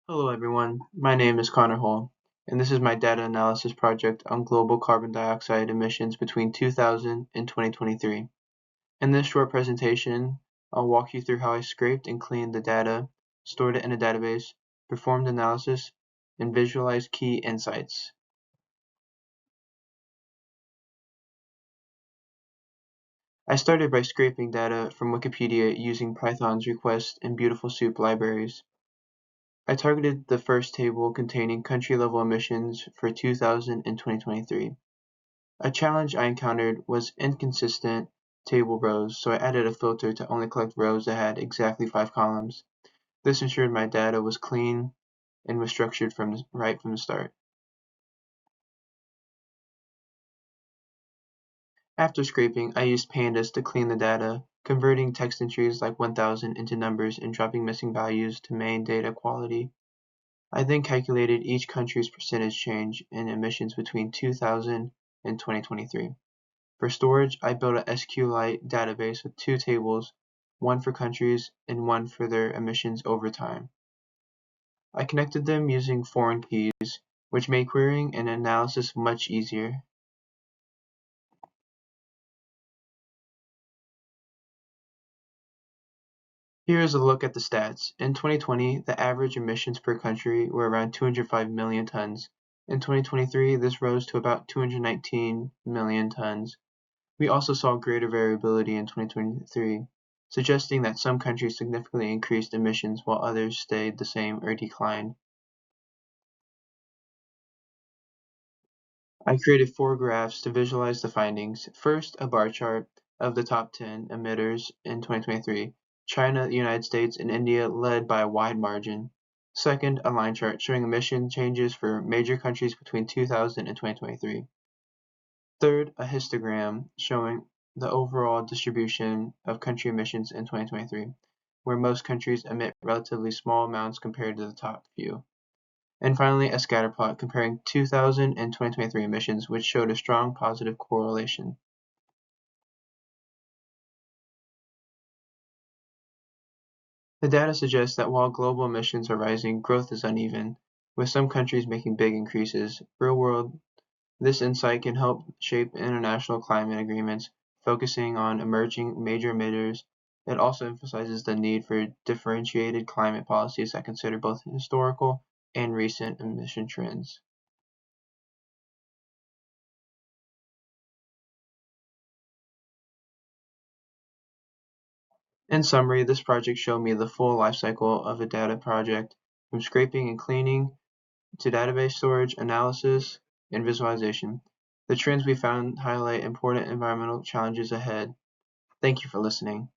Hello everyone, my name is Connor Hull, and this is my data analysis project on global carbon dioxide emissions between 2000 and 2023. In this short presentation, I'll walk you through how I scraped and cleaned the data, stored it in a database, performed analysis, and visualized key insights. I started by scraping data from Wikipedia using Python's request and Beautiful Soup libraries. I targeted the first table containing country-level emissions for 2000 and 2023. A challenge I encountered was inconsistent table rows, so I added a filter to only collect rows that had exactly 5 columns. This ensured my data was clean and was structured right from the start. After scraping, I used pandas to clean the data, converting text entries like 1000 into numbers and dropping missing values to main data quality. I then calculated each country's percentage change in emissions between 2000 and 2023. For storage, I built a SQLite database with 2 tables, one for countries and one for their emissions over time. I connected them using foreign keys, which made querying and analysis much easier. Here is a look at the stats. In 2020, the average emissions per country were around 205 million tons. In 2023, this rose to about 219 million tons. We also saw greater variability in 2023, suggesting that some countries significantly increased emissions while others stayed the same or declined. I created 4 graphs to visualize the findings. First, a bar chart of the top 10 emitters in 2023. China, the United States, and India led by a wide margin. Second, a line chart showing emission changes for major countries between 2000 and 2023. Third, a histogram showing the overall distribution of country emissions in 2023, where most countries emit relatively small amounts compared to the top few. And finally, a scatter plot comparing 2000 and 2023 emissions, which showed a strong positive correlation. The data suggests that while global emissions are rising, growth is uneven, with some countries making big increases. Real world, this insight can help shape international climate agreements, focusing on emerging major emitters. It also emphasizes the need for differentiated climate policies that consider both historical and recent emission trends. In summary, this project showed me the full life cycle of a data project, from scraping and cleaning to database storage, analysis, and visualization. The trends we found highlight important environmental challenges ahead. Thank you for listening.